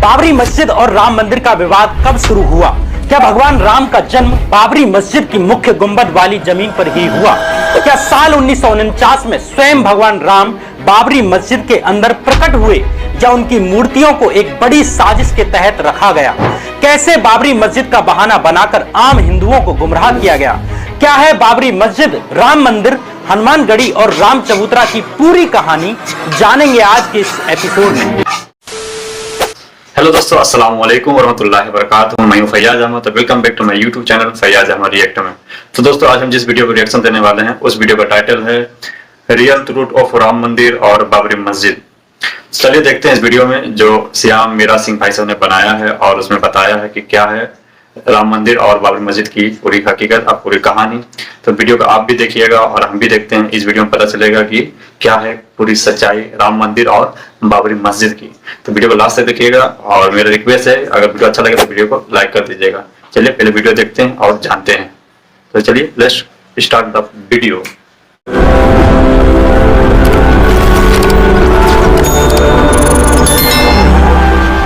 बाबरी मस्जिद और राम मंदिर का विवाद कब शुरू हुआ? क्या भगवान राम का जन्म बाबरी मस्जिद की मुख्य गुंबद वाली जमीन पर ही हुआ? क्या साल 1949 में स्वयं भगवान राम बाबरी मस्जिद के अंदर प्रकट हुए या उनकी मूर्तियों को एक बड़ी साजिश के तहत रखा गया? कैसे बाबरी मस्जिद का बहाना बनाकर आम हिंदुओं को गुमराह किया गया? क्या है बाबरी मस्जिद, राम मंदिर, हनुमानगढ़ी और राम चबूतरा की पूरी कहानी जानेंगे आज के इस एपिसोड में। हेलो दोस्तों, अस्सलाम वालेकुम वरहमतुल्लाहि वबरकातुहू। मैं हूं फैयाज अहमद, तो welcome back to my YouTube channel Faiyaz Ahmed react में। तो दोस्तों, आज हम जिस वीडियो को रिएक्शन देने वाले हैं उस वीडियो का टाइटल है रियल ट्रूथ ऑफ राम मंदिर और बाबरी मस्जिद। चलिए देखते हैं इस वीडियो में जो श्याम मीरा सिंह भाई साहब ने बनाया है और उसमें बताया है कि क्या है राम मंदिर और बाबरी मस्जिद की पूरी हकीकत और पूरी कहानी। तो वीडियो को आप भी देखिएगा और हम भी देखते हैं। इस वीडियो में पता चलेगा कि क्या है पूरी सच्चाई राम मंदिर और बाबरी मस्जिद की। तो वीडियो को लास्ट तक देखिएगा और मेरा रिक्वेस्ट है, अगर वीडियो अच्छा लगे तो वीडियो को लाइक कर दीजिएगा। चलिए पहले वीडियो देखते हैं और जानते हैं। तो चलिए लेट्स स्टार्ट द वीडियो।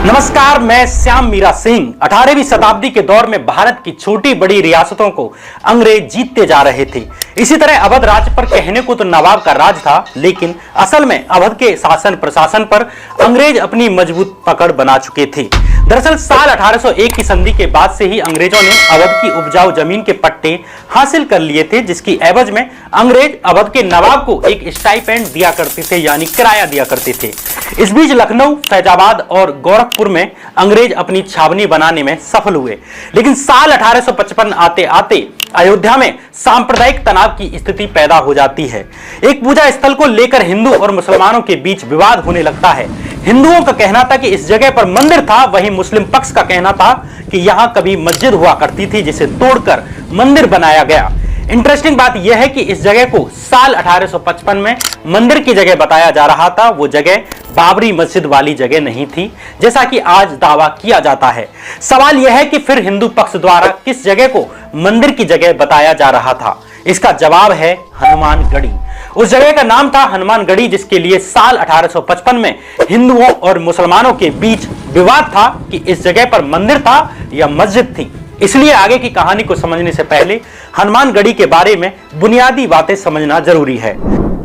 नमस्कार, मैं श्याम मीरा सिंह। 18वीं शताब्दी के दौर में भारत की छोटी बड़ी रियासतों को अंग्रेज जीतते जा रहे थे। इसी तरह अवध राज्य पर कहने को तो नवाब का राज था, लेकिन असल में अवध के शासन प्रशासन पर अंग्रेज अपनी मजबूत पकड़ बना चुके थे। दरअसल साल 1801 की संधि के बाद से ही अंग्रेजों ने अवध की उपजाऊ जमीन के पट्टे हासिल कर लिए थे, जिसकी एवज में अंग्रेज अवध के नवाब को एक स्टाइपेंड दिया करते थे, यानी किराया दिया करते थे। इस बीच लखनऊ, फैजाबाद और गोरखपुर में अंग्रेज अपनी छावनी बनाने में सफल हुए, लेकिन साल 1855 आते आते अयोध्या में सांप्रदायिक तनाव की स्थिति पैदा हो जाती है। एक पूजा स्थल को लेकर हिंदू और मुसलमानों के बीच विवाद होने लगता है। हिंदुओं का कहना था कि इस जगह पर मंदिर था, वहीं मुस्लिम पक्ष का कहना था कि यहां कभी मस्जिद हुआ करती थी जिसे तोड़कर मंदिर बनाया गया। इंटरेस्टिंग बात यह है कि इस जगह को साल 1855 में मंदिर की जगह बताया जा रहा था। वो जगह बाबरी मस्जिद वाली जगह नहीं थी, जैसा कि आज दावा किया जाता है। सवाल यह है कि फिर हिंदू पक्ष द्वारा किस जगह को मंदिर की जगह बताया जा रहा था? इसका जवाब है हनुमानगढ़ी। उस जगह का नाम था हनुमानगढ़ी, जिसके लिए साल 1855 में हिंदुओं और मुसलमानों के बीच विवाद था कि इस जगह पर मंदिर था या मस्जिद थी। इसलिए आगे की कहानी को समझने से पहले हनुमानगढ़ी के बारे में बुनियादी बातें समझना जरूरी है।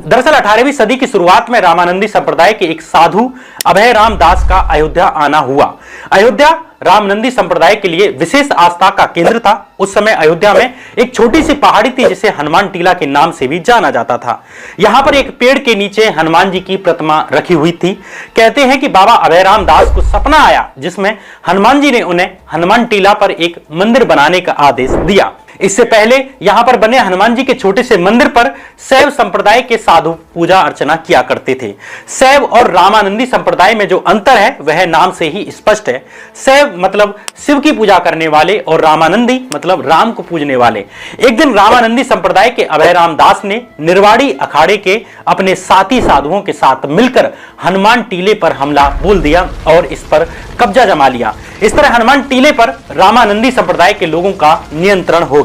दरअसल 18वीं सदी की शुरुआत में रामानंदी संप्रदाय के एक साधु अभय राम दास का अयोध्या आना हुआ। अयोध्या रामानंदी संप्रदाय के लिए विशेष आस्था का केंद्र था। उस समय अयोध्या में एक छोटी सी पहाड़ी थी जिसे हनुमान टीला के नाम से भी जाना जाता था। यहाँ पर एक पेड़ के नीचे हनुमान जी की प्रतिमा रखी हुई थी। कहते हैं कि बाबा अभय राम दास को सपना आया, जिसमें हनुमान जी ने उन्हें हनुमान टीला पर एक मंदिर बनाने का आदेश दिया। इससे पहले यहां पर बने हनुमान जी के छोटे से मंदिर पर शैव संप्रदाय के साधु पूजा अर्चना किया करते थे। शैव और रामानंदी संप्रदाय में जो अंतर है वह नाम से ही स्पष्ट है। शैव मतलब शिव की पूजा करने वाले और रामानंदी मतलब राम को पूजने वाले। एक दिन रामानंदी संप्रदाय के अभय राम दास ने निर्वाड़ी अखाड़े के अपने साथी साधुओं के साथ मिलकर हनुमान टीले पर हमला बोल दिया और इस पर कब्जा जमा लिया। इस तरह हनुमान टीले पर रामानंदी संप्रदाय के लोगों का नियंत्रण हो गया।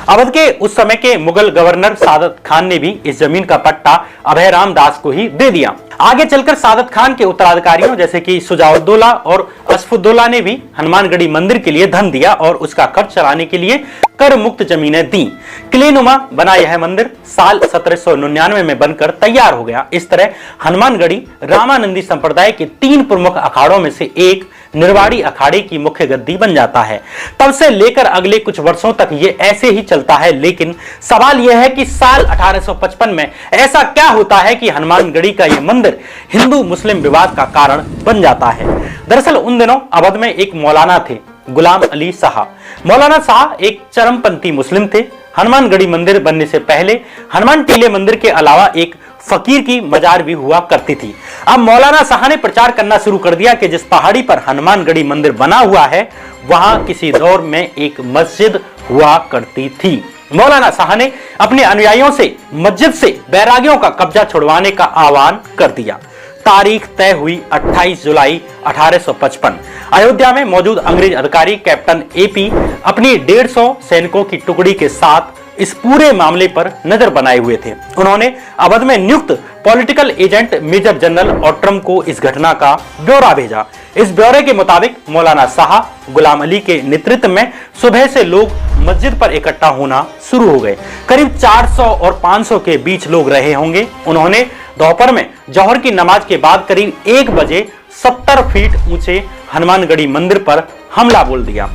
अवध के उस समय के मुगल गवर्नर सादत खान ने भी इस जमीन का पट्टा अभय राम दास को ही दे दिया। आगे चलकर सादत खान के उत्तराधिकारियों जैसे कि शुजाउद्दौला और असफुद्दौला ने भी हनुमानगढ़ी मंदिर के लिए धन दिया और उसका खर्च चलाने के लिए कर मुक्त जमीनें दी। किलेनुमा बना यह मंदिर साल 1799 में बनकर तैयार हो गया। इस तरह हनुमानगढ़ी रामानंदी संप्रदाय के 3 प्रमुख अखाड़ों में से एक निर्वाड़ी अखाड़े की मुख्य गद्दी बन जाता है। तब से लेकर अगले कुछ वर्षों तक ये ऐसे ही चलता है, लेकिन सवाल यह है कि साल 1855 में ऐसा क्या होता है कि हनुमानगढ़ी का यह मंदिर हिंदू मुस्लिम विवाद का कारण बन जाता है। दरअसल उन दिनों अवध में एक मौलाना थे, गुलाम अली शाह। मौलाना शाह एक चरमपंथी मुस्लिम थे। हनुमानगढ़ी मंदिर बनने से पहले हनुमान टीले मंदिर के अलावा एक फकीर की मजार भी हुआ करती थी। अब मौलाना शाह ने प्रचार करना शुरू कर दिया कि जिस पहाड़ी पर हनुमानगढ़ी मंदिर बना हुआ है वहां किसी दौर में एक मस्जिद हुआ करती थी। मौलाना शाह ने अपने अनुयायियों से मस्जिद से बैरागियों का कब्जा छुड़वाने का आह्वान कर दिया। तारीख तय हुई 28 जुलाई 1855। अयोध्या में मौजूद अंग्रेज अधिकारी कैप्टन एपी अपनी 150 सैनिकों की टुकड़ी के साथ इस पूरे मामले पर नजर बनाए हुए थे। उन्होंने अवध में नियुक्त पॉलिटिकल एजेंट मेजर जनरल ऑट्रम को इस घटना का ब्यौरा भेजा। इस ब्यौरे के मुताबिक मौलाना शाह गुलाम अली के नेतृत्व में सुबह से लोग मस्जिद पर इकट्ठा होना शुरू हो गए। करीब 400 और 500 के बीच लोग रहे होंगे। उन्होंने दोपहर में जौहर की नमाज के बाद करीब 1 बजे 70 फीट ऊंचे हनुमानगढ़ी मंदिर पर हमला बोल दिया।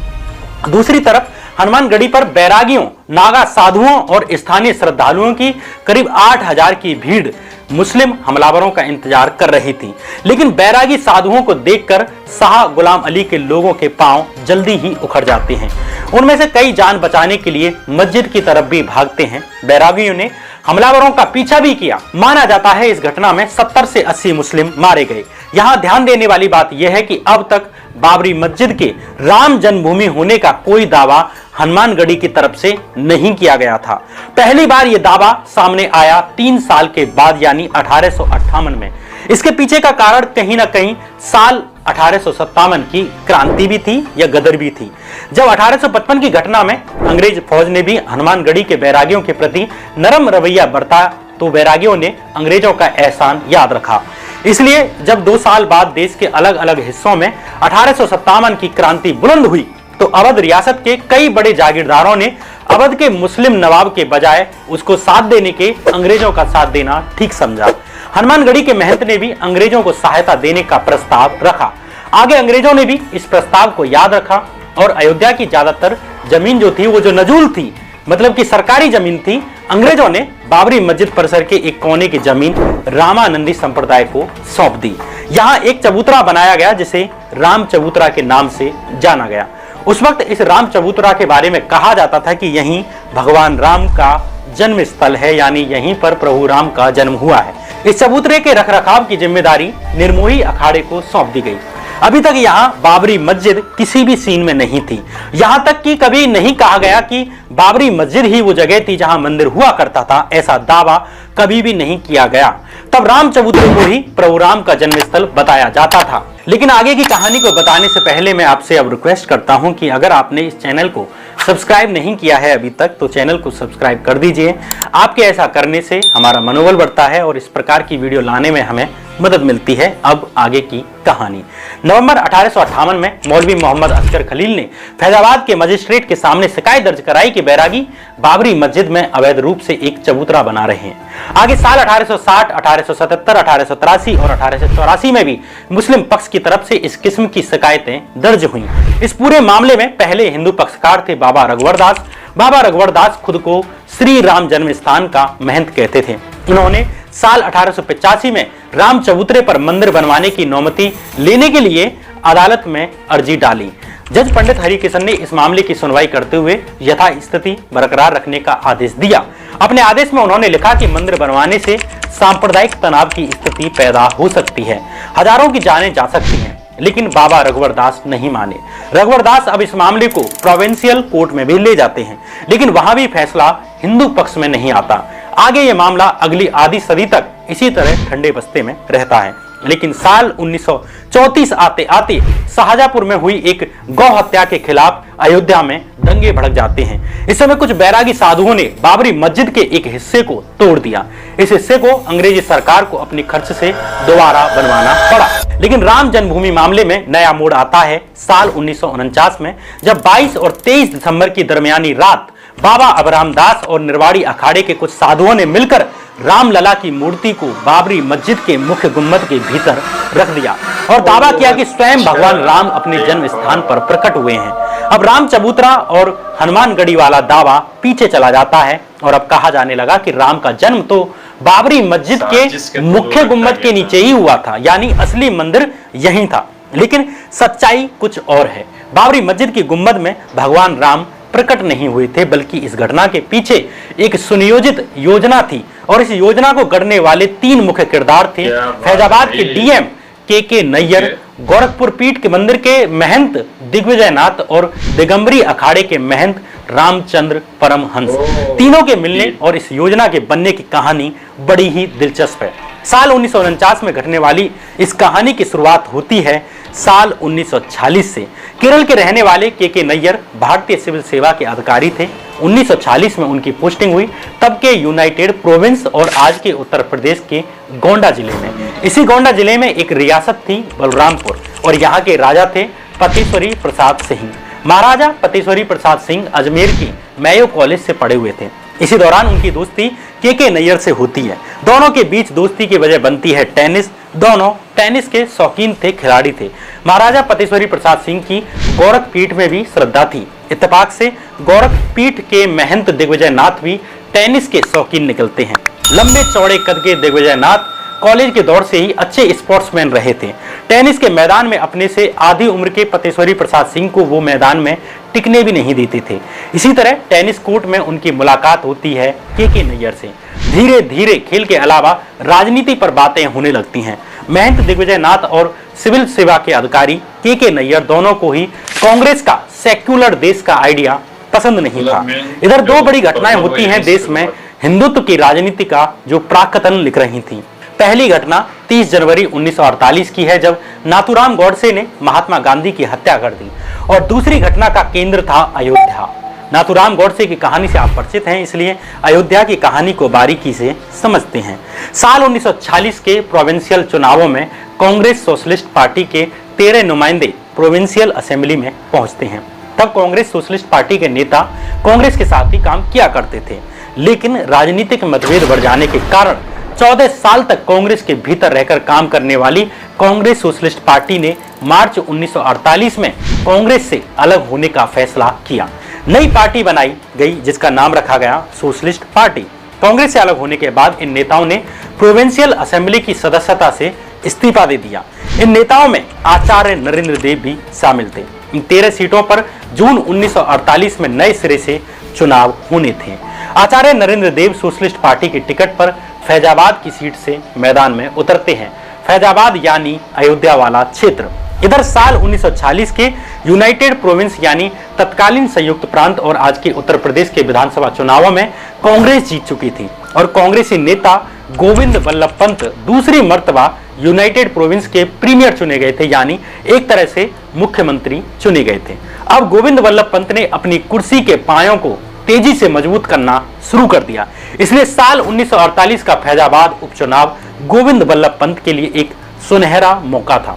दूसरी तरफ हनुमानगढ़ी पर बैरागियों, नागा साधुओं और स्थानीय श्रद्धालुओं की करीब 8000 की भीड़ मुस्लिम हमलावरों का इंतजार कर रही थी। लेकिन बैरागी साधुओं को देखकर शाह गुलाम अली के लोगों के पांव जल्दी ही उखड़ जाते हैं। उनमें से कई जान बचाने के लिए मस्जिद की तरफ भी भागते हैं। बैरागियों ने हमलावरों का पीछा भी किया। माना जाता है इस घटना में 70 से 80 मुस्लिम मारे गए। यहाँ ध्यान देने वाली बात यह है कि अब तक बाबरी मस्जिद के राम जन्मभूमि होने का कोई दावा हनुमानगढ़ी की तरफ से नहीं किया गया था। पहली बार यह दावा सामने आया 3 साल के बाद यानी 1858 में। इसके पीछे का कारण कहीं ना कहीं साल 1857 की क्रांति भी थी या गदर भी थी, जब 1855 की घटना में अंग्रेज फौज ने भी हनुमानगढ़ी के बैरागियों के प्रति नरम रवैया बरता तो बैरागियों ने अंग्रेजों का एहसान याद रखा। इसलिए जब 2 साल बाद देश के अलग अलग हिस्सों में 1857 की क्रांति बुलंद हुई तो अवध रियासत के कई बड़े जागीरदारों ने अवध के मुस्लिम नवाब के बजाय उसको साथ देने के अंग्रेजों का साथ देना ठीक समझा। हनुमानगढ़ी के महंत ने भी अंग्रेजों को सहायता देने का प्रस्ताव रखा। आगे अंग्रेजों ने भी इस प्रस्ताव को याद रखा और अयोध्या की ज्यादातर जमीन जो थी वो जो नजूल थी, मतलब कि सरकारी जमीन थी, अंग्रेजों ने बाबरी मस्जिद परिसर के एक कोने की जमीन रामानंदी संप्रदाय को सौंप दी। यहाँ एक चबूतरा बनाया गया जिसे राम चबूतरा के नाम से जाना गया। उस वक्त इस राम चबूतरा के बारे में कहा जाता था कि यहीं भगवान राम का जन्म स्थल है, यानी यहीं पर प्रभु राम का जन्म हुआ है। इस चबूतरे के रखरखाव की जिम्मेदारी निर्मोही अखाड़े को सौंप दी गई। अभी तक यहाँ बाबरी मस्जिद किसी भी सीन में नहीं थी। यहाँ तक कि कभी नहीं कहा गया कि बाबरी मस्जिद ही वो जगह थी जहाँ मंदिर हुआ करता था, ऐसा दावा कभी भी नहीं किया गया। तब राम चबूतरे को ही प्रभु राम का जन्मस्थल बताया जाता था। लेकिन आगे की कहानी को बताने से पहले मैं आपसे अब रिक्वेस्ट करता हूं कि अगर आपने इस चैनल को सब्सक्राइब नहीं किया है अभी तक तो चैनल को सब्सक्राइब कर दीजिए। आपके ऐसा करने से हमारा मनोबल बढ़ता है और इस प्रकार की वीडियो लाने में हमें मदद मिलती है। अब आगे की कहानी। नवंबर 1858 में मौलवी मोहम्मद असगर खलील ने फैजाबाद के मजिस्ट्रेट के सामने शिकायत दर्ज कराई कि बैरागी बाबरी मस्जिद में अवैध रूप से एक चबूतरा बना रहे हैं। आगे साल 1860, 1877, 1883 और 1884 में भी मुस्लिम पक्ष की तरफ से इस किस्म की शिकायतें दर्ज हुई। इस पूरे मामले में पहले हिंदू पक्षकार थे बाबा रघुवर दास। बाबा रघुवर दास खुद को श्री राम जन्म स्थान का महंत कहते थे। उन्होंने साल 1885 में राम चबूतरे पर मंदिर बनवाने की अनुमति लेने के लिए अदालत में अर्जी डाली। जज पंडित हरिकिशन ने इस मामले की सुनवाई करते हुए यथास्थिति बरकरार रखने का आदेश दिया। अपने आदेश में उन्होंने लिखा कि मंदिर बनवाने से सांप्रदायिक तनाव की स्थिति पैदा हो सकती है, हजारों की जानें जा सकती हैं। लेकिन बाबा रघुवर दास नहीं माने। रघुवर दास अब इस मामले को प्रोविंशियल कोर्ट में भी ले जाते हैं, लेकिन वहां भी फैसला हिंदू पक्ष में नहीं आता। आगे ये मामला अगली आधी सदी तक इसी तरह ठंडे बस्ते में रहता है। लेकिन साल 1934 आते आते शाहजहांपुर में हुई एक गौ हत्या के खिलाफ अयोध्या में दंगे भड़क जाते हैं। इस समय कुछ बैरागी साधुओं ने बाबरी मस्जिद के एक हिस्से को तोड़ दिया। इस हिस्से को अंग्रेजी सरकार को अपने खर्च से दोबारा बनवाना पड़ा। लेकिन राम जन्मभूमि मामले में नया मोड़ आता है साल 1949 में, जब 22 और 23 दिसंबर की दरमियानी रात बाबा अबराम दास और निर्वाड़ी अखाड़े के कुछ साधुओं ने मिलकर रामलला की मूर्ति को बाबरी मस्जिद के मुख्य गुम्बद के भीतर रख दिया और दावा किया कि स्वयं भगवान राम अपने जन्म स्थान पर प्रकट हुए हैं। अब राम चबूतरा और हनुमानगढ़ी वाला दावा पीछे चला जाता है और अब कहा जाने लगा कि राम का जन्म तो बाबरी मस्जिद के मुख्य गुम्बद के नीचे ही हुआ था, यानी असली मंदिर यहीं था। लेकिन सच्चाई कुछ और है। बाबरी मस्जिद की गुम्बद में भगवान राम प्रकट नहीं हुए थे, बल्कि इस घटना के पीछे एक सुनियोजित योजना थी और इस योजना को गढ़ने वाले 3 मुख्य किरदार थे। फैजाबाद के डीएम के नैयर, गोरखपुर पीठ के मंदिर के महंत दिग्विजयनाथ और दिगंबरी अखाड़े के महंत रामचंद्र परमहंस। तीनों के मिलने और इस योजना के बनने की कहानी बड़ी ही दिलचस्प है। साल 1949 में घटने वाली इस कहानी की शुरुआत होती है साल 1946 से। केरल के रहने वाले के नैयर भारतीय सिविल सेवा के अधिकारी थे। 1940 में उनकी पोस्टिंग हुई, तब के यूनाइटेड प्रोविंस और आज के उत्तर प्रदेश के गोंडा जिले में। इसी गोंडा जिले में एक रियासत थी बलरामपुर, और यहाँ के राजा थे पतेश्वरी प्रसाद सिंह। महाराजा पतेश्वरी प्रसाद सिंह अजमेर की मेयो कॉलेज से पढ़े हुए थे। इसी दौरान उनकी दोस्ती के नैयर से होती है। दोनों के बीच दोस्ती की वजह बनती है टेनिस। दोनों टेनिस के शौकीन थे, खिलाड़ी थे। महाराजा पतेश्वरी प्रसाद सिंह की गोरखपीठ में भी श्रद्धा थी। इत्तेफाक से गोरखपीठ के महंत दिग्विजय नाथ भी टेनिस के शौकीन निकलते हैं। लंबे चौड़े कद के दिग्विजय नाथ कॉलेज के दौर से ही अच्छे स्पोर्ट्समैन रहे थे। टेनिस के मैदान में अपने से आधी उम्र के पतेश्वरी प्रसाद सिंह को वो मैदान में टिकने भी नहीं देते थे। इसी तरह टेनिस कोर्ट में उनकी मुलाकात होती है के नैयर से। धीरे धीरे खेल के अलावा राजनीति पर बातें होने लगती हैं। महंत दिग्विजय नाथ और सिविल सेवा के अधिकारी के नैयर दोनों को ही कांग्रेस का सेक्युलर देश का आइडिया पसंद नहीं था। इधर दो बड़ी घटनाएं होती हैं देश में हिंदुत्व की राजनीति का जो प्राक्कलन लिख रही थी। पहली घटना 30 जनवरी 1948 की है, जब नाथूराम गोडसे ने महात्मा गांधी की हत्या कर दी, और दूसरी घटना का केंद्र था अयोध्या। नाथूराम गोडसे की कहानी से आप परिचित हैं, इसलिए अयोध्या की कहानी को बारीकी से समझते हैं। साल 1946 के प्रोविंशियल चुनावों में कांग्रेस सोशलिस्ट पार्टी के 13 नुमाइंदे प्रोविंशियल असेंबली में पहुंचते हैं। तब कांग्रेस सोशलिस्ट पार्टी के नेता कांग्रेस के साथ ही काम किया करते थे, लेकिन राजनीतिक मतभेद बढ़ जाने के कारण 14 साल तक कांग्रेस के भीतर रहकर काम करने वाली कांग्रेस सोशलिस्ट पार्टी ने मार्च 1948 में कांग्रेस से अलग होने का फैसला किया। नई पार्टी बनाई गई जिसका नाम रखा गया सोशलिस्ट पार्टी। कांग्रेस से अलग होने के बाद इन नेताओं ने प्रोविंशियल असेंबली की सदस्यता से इस्तीफा दे दिया। इन नेताओं में आचार्य नरेंद्र देव भी शामिल थे। इन 13 सीटों पर जून 1948 में नए सिरे से चुनाव होने थे। आचार्य नरेंद्र देव सोशलिस्ट पार्टी की टिकट पर फैजाबाद की सीट से मैदान में उतरते हैं। फैजाबाद यानी अयोध्या वाला क्षेत्र। इधर साल 1946 के यूनाइटेड प्रोविंस यानी तत्कालीन संयुक्त प्रांत और आज के उत्तर प्रदेश के विधानसभा चुनावों में कांग्रेस जीत चुकी थी, और कांग्रेसी नेता गोविंद वल्लभ पंत दूसरी मर्तबा यूनाइटेड प्रोविंस के प्रीमियर चुने गए थे, यानी एक तरह से मुख्यमंत्री चुने गए थे। अब गोविंद वल्लभ पंत ने अपनी कुर्सी के पायों को तेजी से मजबूत करना शुरू कर दिया। इसलिए साल 1948 का फैजाबाद उपचुनाव गोविंद वल्लभ पंत के लिए एक सुनहरा मौका था।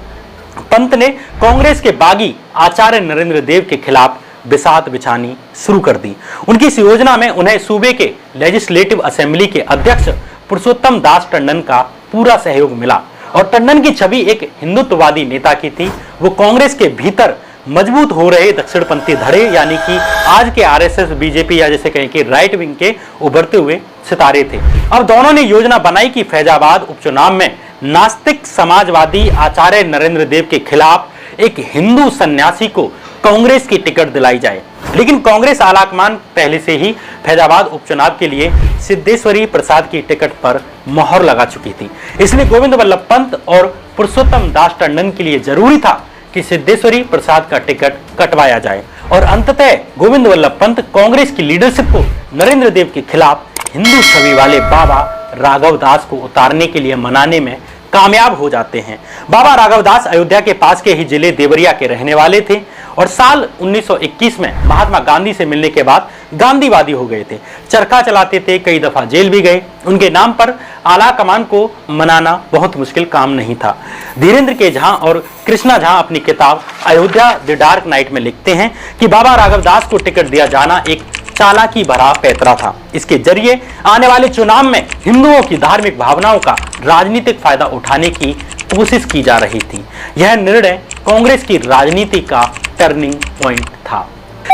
पंत ने कांग्रेस के बागी आचार्य नरेंद्र देव के खिलाफ बिसात बिछानी शुरू कर दी। उनकी इस योजना में उन्हें सूबे के लेजिस्लेटिव असेंबली के अध्यक्ष पुरुषोत्तम दास टंडन का पूरा सहयोग मिला, और टंडन की छवि एक हिंदुत्ववादी नेता की थी। वो कांग्रेस के भीतर मजबूत हो रहे दक्षिणपंथी धड़े यानी कि आज के आरएसएस, बीजेपी या जैसे कहें कि राइट विंग के उभरते हुए सितारे थे। अब दोनों ने योजना बनाई कि फैजाबाद उपचुनाव में नास्तिक समाजवादी आचार्य नरेंद्र देव के खिलाफ एक हिंदू सन्यासी को कांग्रेस की टिकट दिलाई जाए। लेकिन कांग्रेस आलाकमान पहले से ही फैजाबाद उपचुनाव के लिए सिद्धेश्वरी प्रसाद की टिकट पर मोहर लगा चुकी थी। इसलिए गोविंद वल्लभ पंत और पुरुषोत्तम दास टंडन के लिए जरूरी था कि सिद्धेश्वरी प्रसाद का टिकट कटवाया जाए, और अंततः गोविंद वल्लभ पंत कांग्रेस की लीडरशिप को नरेंद्र देव के खिलाफ हिंदू छवि वाले बाबा राघव दास को उतारने के लिए मनाने में कामयाब हो जाते हैं। बाबा राघव दास अयोध्या के पास के ही जिले देवरिया के रहने वाले थे, और साल 1921 में महात्मा गांधी से मिलने के बाद गांधीवादी हो गए थे। चरखा चलाते थे, कई दफा जेल भी गए। उनके नाम पर आला कमान को मनाना बहुत मुश्किल काम नहीं था। धीरेन्द्र के झा और कृष्णा झा अपनी किताब अयोध्या द डार्क नाइट में लिखते हैं कि बाबा राघव दास को टिकट दिया जाना एक चालाकी भरा पैतरा था। इसके जरिए आने वाले चुनाव में हिंदुओं की धार्मिक भावनाओं का राजनीतिक फायदा उठाने की कोशिश की जा रही थी। यह निर्णय कांग्रेस की राजनीति का टर्निंग पॉइंट था।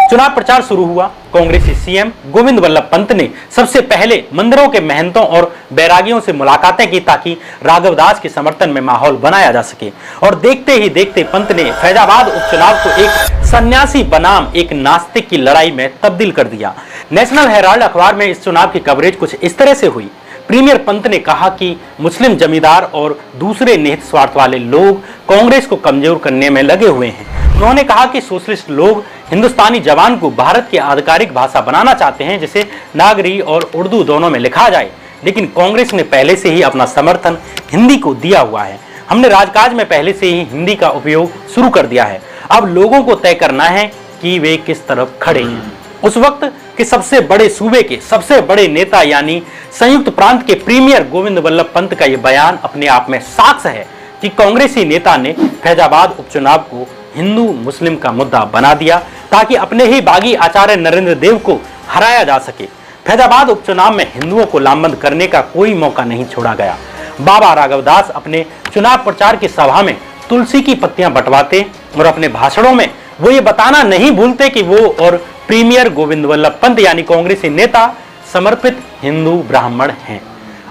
चुनाव प्रचार शुरू हुआ। कांग्रेसी सीएम गोविंद वल्लभ पंत ने सबसे पहले मंदिरों के महंतों और बैरागियों से मुलाकातें की ताकि राघव दास के समर्थन में माहौल बनाया जा सके, और देखते ही देखते पंत ने फैजाबाद उपचुनाव को एक सन्यासी बनाम एक नास्तिक की लड़ाई में तब्दील कर दिया। नेशनल हेराल्ड अखबार में इस चुनाव की कवरेज कुछ इस तरह से हुई। प्रीमियर पंत ने कहा कि मुस्लिम जमींदार और दूसरे निहित स्वार्थ वाले लोग कांग्रेस को कमजोर करने में लगे हुए हैं। उन्होंने कहा कि सोशलिस्ट लोग हिंदुस्तानी जबान को भारत की आधिकारिक भाषा बनाना चाहते हैं, जिसे नागरी और उर्दू दोनों में लिखा जाए, लेकिन कांग्रेस ने पहले से ही अपना समर्थन हिंदी को दिया हुआ है। हमने राजकाज में पहले से ही हिंदी का उपयोग शुरू कर दिया है। अब लोगों को तय करना है कि वे किस तरफ खड़े हैं। उस वक्त के सबसे बड़े सूबे के सबसे बड़े नेता यानी संयुक्त प्रांत के प्रीमियर गोविंद वल्लभ पंत का यह बयान अपने आप में साक्ष्य है कि कांग्रेसी नेता ने फैजाबाद उपचुनाव को हिंदू मुस्लिम का मुद्दा बना दिया ताकि अपने ही बागी आचार्य नरेंद्र देव को हराया जा सके। फैजाबाद उपचुनाव में हिंदुओं को लामबंद करने का कोई मौका नहीं छोड़ा गया। बाबा राघवदास अपने चुनाव प्रचार की सभा में तुलसी की पत्तियां बंटवाते और अपने भाषणों में वो ये बताना नहीं भूलते कि वो और प्रीमियर गोविंद वल्लभ पंत यानी कांग्रेसी नेता समर्पित हिंदू ब्राह्मण हैं।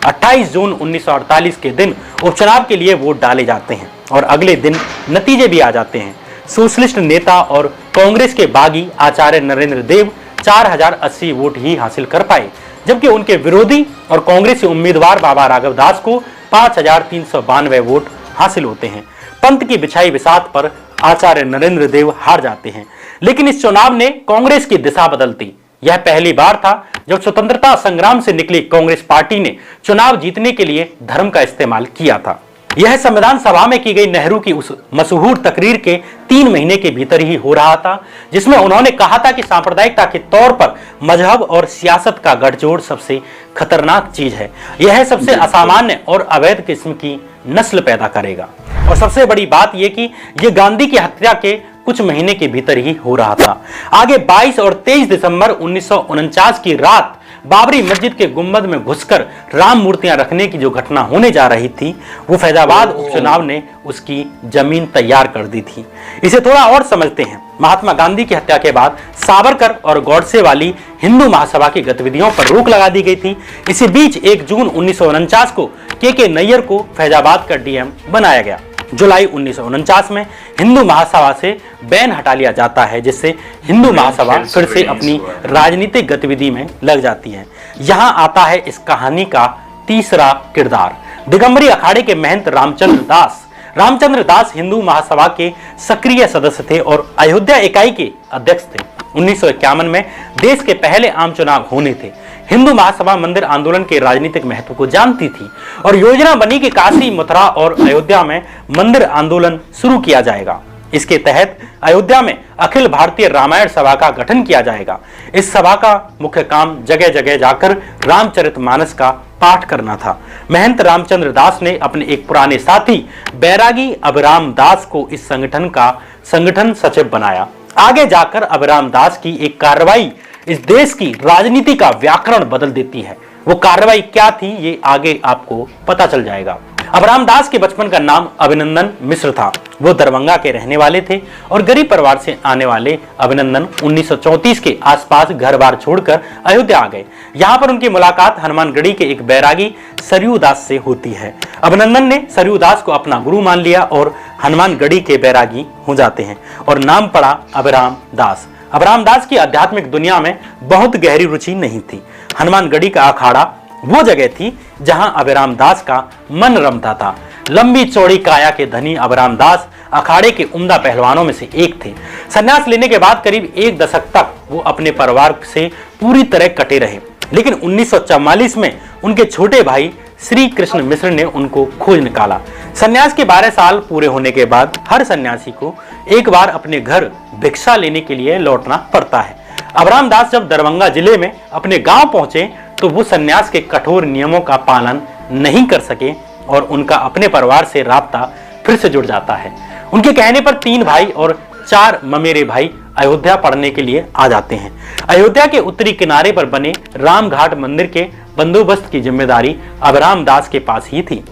28 जून 1948 के दिन उपचुनाव के लिए वोट डाले जाते हैं और अगले दिन नतीजे भी आ जाते हैं। सोशलिस्ट नेता और कांग्रेस के बागी आचार्य नरेंद्र देव 4080 वोट ही हासिल कर पाए, जबकि उनके विरोधी और कांग्रेसी उम्मीदवार बाबा राघवदास को 5392 वोट हासिल होते हैं। पंत की बिछाई बिसात पर आचार्य नरेंद्र देव हार जाते हैं, लेकिन इस चुनाव ने कांग्रेस की दिशा बदल दी। यह पहली बार था जब स्वतंत्रता संग्राम से निकली कांग्रेस पार्टी ने चुनाव जीतने के लिए धर्म का इस्तेमाल किया था। यह संविधान सभा में की गई नेहरू की उस मशहूर तकरीर के 3 महीने के भीतर ही हो रहा था, जिसमें उन्होंने कहा था कि सांप्रदायिकता के तौर पर मजहब और सियासत का गठजोड़ सबसे खतरनाक चीज है। यह सबसे असामान्य और अवैध किस्म की नस्ल पैदा करेगा। और सबसे बड़ी बात यह कि यह गांधी की हत्या के कुछ महीने के भीतर ही हो रहा था। आगे 22 और 23 दिसंबर 1949 की रात बाबरी मस्जिद के गुंबद में घुसकर राम मूर्तियां रखने की जो घटना होने जा रही थी, वो फैजाबाद उपचुनाव ने उसकी जमीन तैयार कर दी थी। इसे थोड़ा और समझते हैं। महात्मा गांधी की हत्या के बाद सावरकर और गॉडसे वाली हिंदू महासभा की गतिविधियों पर रोक लगा दी गई थी। इसी बीच 1 जून 1949 को के नैयर को फैजाबाद का डीएम बनाया गया। जुलाई 1949 में हिंदू महासभा से बैन हटा लिया जाता है, जिससे हिंदू महासभा फिर से अपनी राजनीतिक गतिविधि में लग जाती है। यहां आता है इस कहानी का तीसरा किरदार, दिगंबरी अखाड़े के महंत रामचंद्र दास। रामचंद्र दास हिंदू महासभा के सक्रिय सदस्य थे और अयोध्या इकाई के अध्यक्ष थे। 1951 में देश के पहले आम चुनाव होने थे। हिंदू महासभा मंदिर आंदोलन के राजनीतिक महत्व को जानती थी और योजना बनी कि काशी, मथुरा और अयोध्या में मंदिर आंदोलन शुरू किया जाएगा। इसके तहत अयोध्या में अखिल भारतीय रामायण सभा का गठन किया जाएगा। इस सभा का मुख्य काम जगह जगह जाकर रामचरितमानस का पाठ करना था। महंत रामचंद्र दास ने अपने एक पुराने साथी बैरागी अभिराम दास को इस संगठन का संगठन सचिव बनाया। आगे जाकर अभिराम दास की एक कार्रवाई इस देश की राजनीति का व्याकरण बदल देती है। वो कार्रवाई क्या थी, ये आगे आपको पता चल जाएगा। अभिराम दास के बचपन का नाम अभिनंदन मिश्र था। वो दरभंगा के रहने वाले थे और गरीब परिवार से आने वाले अभिनंदन 1934 के आसपास घर बार छोड़कर अयोध्या आ गए। यहाँ पर उनकी मुलाकात हनुमानगढ़ी के एक बैरागी सरयू दास से होती है। अभिनंदन ने सरयू दास को अपना गुरु मान लिया और हनुमानगढ़ी के बैरागी हो जाते हैं और नाम पड़ा अभिराम दास। अभिराम दास की आध्यात्मिक दुनिया में बहुत गहरी रुचि नहीं थी। हनुमानगढ़ी का अखाड़ा वो जगह थी जहां अभिराम दास का मन रमता था। लंबी चौड़ी काया के धनी अभिराम दास अखाड़े के उम्दा पहलवानों में से एक थे। संन्यास लेने के बाद करीब 1 दशक तक वो अपने परिवार से पूरी तरह कटे रहे, लेकिन 1944 में उनके छोटे भाई श्री कृष्ण मिश्र ने उनको खोज निकाला। संन्यास के 12 साल पूरे होने के बाद हर सन्यासी को एक बार अपने घर भिक्षा लेने के लिए लौटना पड़ता है। अभिराम दास जब दरभंगा जिले में अपने गांव पहुंचे तो वो सन्यास के कठोर नियमों का पालन नहीं कर सके और उनका अपने परिवार से राब्ता फिर से जुड़ जाता है। उनके कहने पर 3 भाई और 4 ममेरे भाई अयोध्या पढ़ने के लिए आ जाते हैं। अयोध्या के उत्तरी किनारे पर बने रामघाट मंदिर के बंदोबस्त की जिम्मेदारी अभिराम दास के पास ही थी।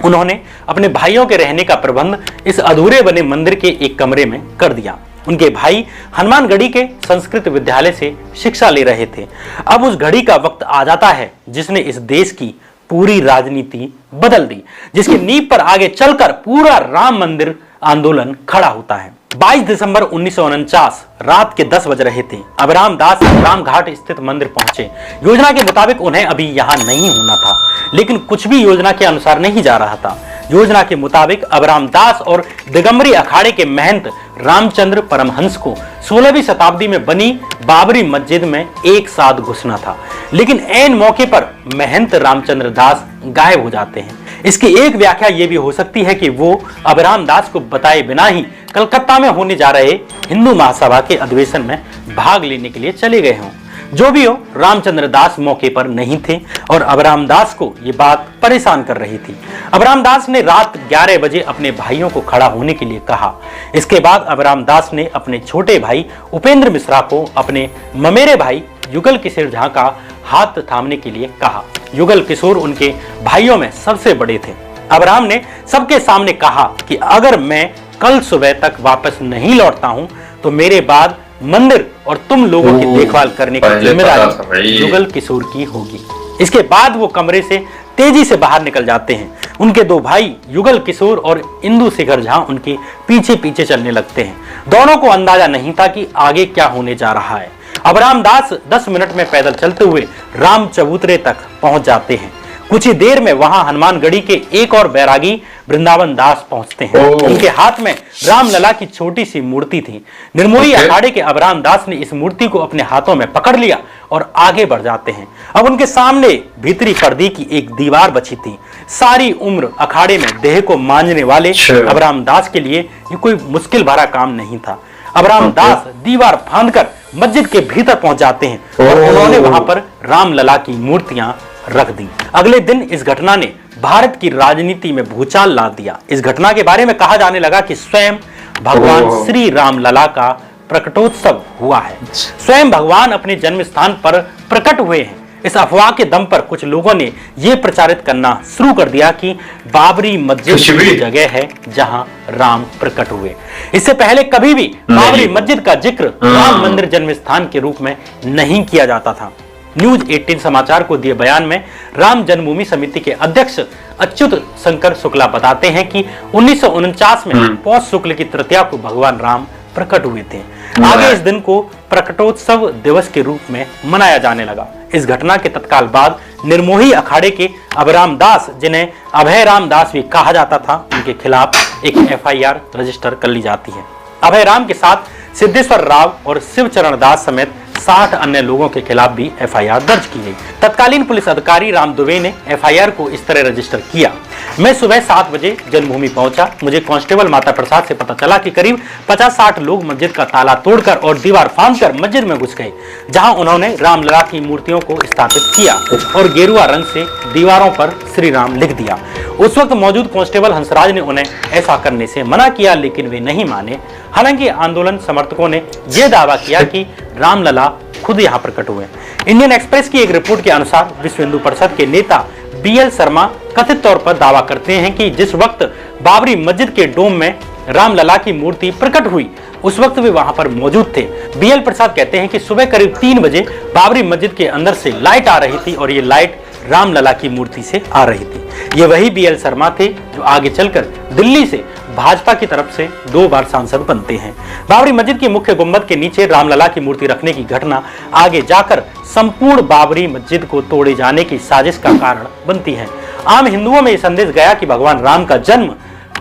उन्होंने अपने भाइयों के रहने का प्रबंध इस अधूरे बने मंदिर के एक कमरे में कर दिया। उनके भाई हनुमानगढ़ी के संस्कृत विद्यालय से शिक्षा ले रहे थे। अब उस घड़ी का वक्त आ जाता है जिसने इस देश की पूरी राजनीति बदल दी, जिसकी नींव पर आगे चलकर पूरा राम मंदिर आंदोलन खड़ा होता है। 22 दिसंबर 1949 रात के 10 बज रहे थे। अभिराम दास रामघाट स्थित मंदिर पहुंचे। योजना के मुताबिक उन्हें अभी यहां नहीं होना था, लेकिन कुछ भी योजना के अनुसार नहीं जा रहा था। योजना के मुताबिक अभिराम दास और दिगंबरी अखाड़े के महंत रामचंद्र परमहंस को 16वीं शताब्दी में बनी बाबरी मस्जिद में एक साथ घुसना था, लेकिन ऐन मौके पर महंत रामचंद्र दास गायब हो जाते हैं। इसकी एक व्याख्या यह भी हो सकती है कि वो अभिराम दास को बताए बिना ही कलकत्ता में होने जा रहे हिंदू महासभा के अधिवेशन में भाग लेने के लिए चले गए हों। जो भी हो, रामचंद्र दास मौके पर नहीं थे और अबराम दास को ये बात परेशान कर रही थी। अबराम दास ने रात 11 बजे अपने भाइयों को खड़ा होने के लिए कहा। इसके बाद अबराम दास ने अपने छोटे भाई उपेंद्र मिश्रा को अपने ममेरे भाई युगल किशोर झा का हाथ थामने के लिए कहा। युगल किशोर उनके भाइयों में सबसे बड़े थे। अबराम ने सबके सामने कहा कि अगर मैं कल सुबह तक वापस नहीं लौटता हूं तो मेरे बाद मंदिर और तुम लोगों की देखभाल करने की जिम्मेदारी युगल किशोर की होगी। इसके बाद वो कमरे से तेजी से बाहर निकल जाते हैं। उनके दो भाई युगल किशोर और इंदु शेखर झा उनके पीछे पीछे चलने लगते हैं। दोनों को अंदाजा नहीं था कि आगे क्या होने जा रहा है। अबराम दास 10 मिनट में पैदल चलते हुए राम चबूतरे तक पहुंच जाते हैं। कुछ ही देर में वहां हनुमानगढ़ी के एक और बैरागी वृंदावन दास पहुंचते हैं। उनके हाथ में रामलला की छोटी सी मूर्ति थी। निर्मोही अखाड़े के अबराम दास ने इस मूर्ति को अपने हाथों में पकड़ लिया और आगे बढ़ जाते हैं। अब उनके सामने भीतरी पर्दे की एक दीवार बची थी। सारी उम्र अखाड़े में देह को मांझने वाले अबराम दास के लिए ये कोई मुश्किल भरा काम नहीं था। अबराम दास दीवार फांदकर मस्जिद के भीतर पहुंच जाते हैं और उन्होंने वहां पर रामलला की मूर्तियां रख दी। अगले दिन इस घटना ने भारत की राजनीति में भूचाल ला दिया। इस घटना के बारे में कहा जाने लगा कि स्वयं भगवान श्री रामलला का प्रकटोत्सव हुआ है। स्वयं भगवान अपने जन्म स्थान पर प्रकट हुए हैं। इस अफवाह के दम पर कुछ लोगों ने यह प्रचारित करना शुरू कर दिया कि बाबरी मस्जिद की जगह है जहां राम प्रकट हुए। इससे पहले कभी भी बाबरी मस्जिद का जिक्र राम मंदिर जन्म स्थान के रूप में नहीं किया जाता था। न्यूज 18 समाचार को दिए बयान में राम जन्मभूमि समिति के अध्यक्ष अच्युत शंकर शुक्ला बताते हैं कि 1949 में पौष शुक्ल की तृतीया को भगवान राम प्रकट हुए थे। आगे इस दिन को प्रकटोत्सव दिवस के रूप में मनाया जाने लगा। इस घटना के तत्काल बाद निर्मोही अखाड़े के अबराम दास, जिन्हें अभय राम दास भी कहा जाता था, उनके खिलाफ एक FIR रजिस्टर कर ली जाती है। अभय राम के साथ सिद्धेश्वर राव और शिवचरण दास समेत 60 अन्य लोगों के खिलाफ भी FIR दर्ज की गई। तत्कालीन पुलिस अधिकारी राम दुबे ने FIR को इस तरह रजिस्टर किया। मैं सुबह 7 बजे जन्मभूमि पहुंचा। मुझे कांस्टेबल माता प्रसाद से पता चला कि करीब 50-60 लोग मस्जिद का ताला तोड़कर और दीवार फांदकर मस्जिद में घुस गए, जहां उन्होंने रामलला की मूर्तियों को स्थापित किया और गेरुआ रंग से दीवारों पर श्री राम लिख दिया। उस वक्त मौजूद कांस्टेबल हंसराज ने उन्हें ऐसा करने से मना किया, लेकिन वे नहीं माने। हालांकि आंदोलन समर्थकों ने यह दावा किया कि रामलला खुद यहां प्रकट हुए। इंडियन एक्सप्रेस की एक रिपोर्ट के अनुसार विश्व हिंदू परिषद के नेता BL शर्मा कथित तौर पर दावा करते हैं कि जिस वक्त बाबरी मस्जिद के डोम में रामलला की मूर्ति प्रकट हुई, उस वक्त वे वहां पर मौजूद थे। BL प्रसाद कहते हैं कि सुबह करीब 3 बजे बाबरी मस्जिद के अंदर से लाइट आ रही थी और ये लाइट रामलला की मूर्ति से आ रही थी। ये वही BL शर्मा थे जो आगे चलकर दिल्ली से भाजपा की तरफ से 2 बार सांसद बनते हैं। बाबरी मस्जिद की मुख्य गुंबद के नीचे रामलला की मूर्ति रखने की घटना आगे जाकर संपूर्ण बाबरी मस्जिद को तोड़े जाने की साजिश का कारण बनती है। आम हिंदुओं में यह संदेश गया कि भगवान राम का जन्म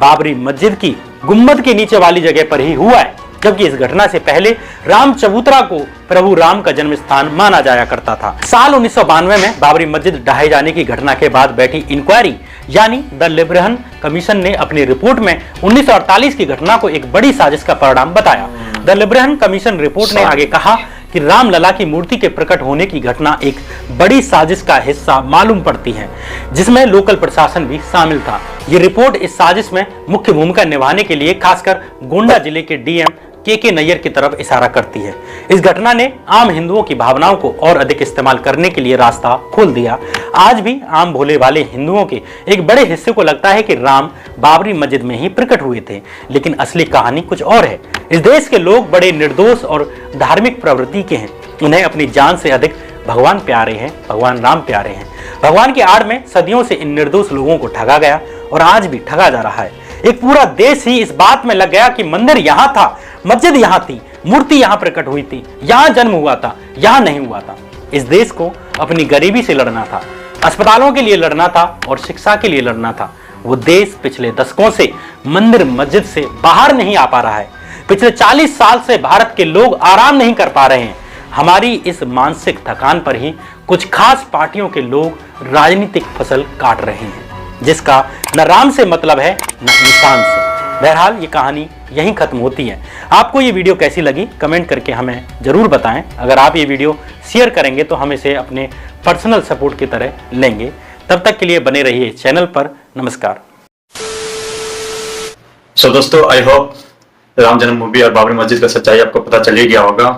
बाबरी मस्जिद की गुंबद के नीचे वाली जगह पर ही हुआ है, जबकि इस घटना से पहले राम चबूतरा को प्रभु राम का जन्म स्थान माना जाया करता था। साल 1992 में बाबरी मस्जिद ढहाए जाने की घटना के बाद बैठी इंक्वायरी यानी द लिब्रहन कमीशन ने अपनी रिपोर्ट में 1948 की घटना को एक बड़ी साजिश का परिणाम बताया। द लिब्रहन कमीशन रिपोर्ट ने आगे कहा कि रामलला की मूर्ति के प्रकट होने की घटना एक बड़ी साजिश का हिस्सा मालूम पड़ती है, जिसमें लोकल प्रशासन भी शामिल था। ये रिपोर्ट इस साजिश में मुख्य भूमिका निभाने के लिए खासकर गोंडा जिले के DM KK नैयर की तरफ इशारा करती है। इस घटना ने आम हिंदुओं की भावनाओं को और अधिक इस्तेमाल करने के लिए रास्ता खोल दिया। आज भी आम भोले वाले हिंदुओं के एक बड़े हिस्से को लगता है कि राम बाबरी मस्जिद में ही प्रकट हुए थे, लेकिन असली कहानी कुछ और है। इस देश के लोग बड़े निर्दोष और धार्मिक प्रवृत्ति के हैं। उन्हें अपनी जान से अधिक भगवान प्यारे हैं, भगवान राम प्यारे हैं। भगवान की आड़ में सदियों से इन निर्दोष लोगों को ठगा गया और आज भी ठगा जा रहा है। एक पूरा देश ही इस बात में लग गया कि मंदिर यहां था, मस्जिद यहां थी, मूर्ति यहां प्रकट हुई थी, यहां जन्म हुआ था, यहां नहीं हुआ था। इस देश को अपनी गरीबी से लड़ना था, अस्पतालों के लिए लड़ना था और शिक्षा के लिए लड़ना था। वो देश पिछले दशकों से मंदिर मस्जिद से बाहर नहीं आ पा रहा है। पिछले 40 साल से भारत के लोग आराम नहीं कर पा रहे हैं। हमारी इस मानसिक थकान पर ही कुछ खास पार्टियों के लोग राजनीतिक फसल काट रहे हैं, जिसका न राम से मतलब है न इंसान से। बहरहाल ये कहानी यहीं खत्म होती है। आपको ये वीडियो कैसी लगी कमेंट करके हमें जरूर बताएं। अगर आप ये वीडियो शेयर करेंगे तो हम इसे अपने पर्सनल सपोर्ट की तरह लेंगे। तब तक के लिए बने रहिए चैनल पर। नमस्कार। सो दोस्तों, आई होप राम जन्मभूमि और बाबरी मस्जिद का सच्चाई आपको पता चल ही गया होगा।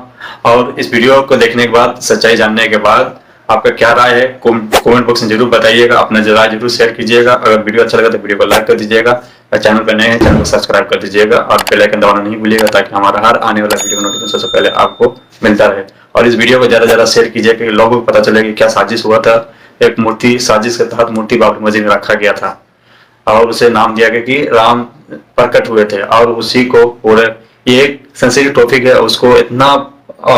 और इस वीडियो को देखने के बाद, सच्चाई जानने के बाद आपका क्या राय है कमेंट बॉक्स में जरूर बताइएगा। अपना राय जरूर शेयर कीजिएगा। अगर वीडियो अच्छा लगा तो वीडियो को लाइक कर दीजिएगा। अगर चैनल पर नए हैं चैनल को सब्सक्राइब कर दीजिएगा और बेल आइकन दबाना नहीं भूलिएगा ताकि हमारा हर आने वाला वीडियो नोटिफिकेशन सबसे पहले आपको मिलता रहे। और इस वीडियो को ज्यादा से ज्यादा शेयर कीजिए कि लोगों को पता चले कि क्या साजिश हुआ था। एक मूर्ति साजिश के तहत मूर्ति बाबरी मस्जिद में रखा गया था और उसे नाम दिया गया कि राम प्रकट हुए थे। और उसी को पूरे ये एक सेंसिटिव टॉपिक है, उसको इतना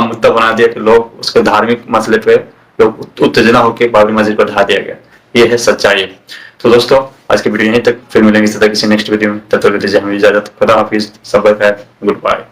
मुद्दा बना दिया कि लोग उसके धार्मिक मसले पे लोग उत्तेजना होकर बाबरी मस्जिद पर ढा दिया गया। ये है सच्चाई। तो दोस्तों, आज की वीडियो यहीं तक, फिर मिलेंगे किसी नेक्स्ट वीडियो में। तब तक दीजिए हमें इजाजत। खुदा हाफिज। सब खैर। Good bye.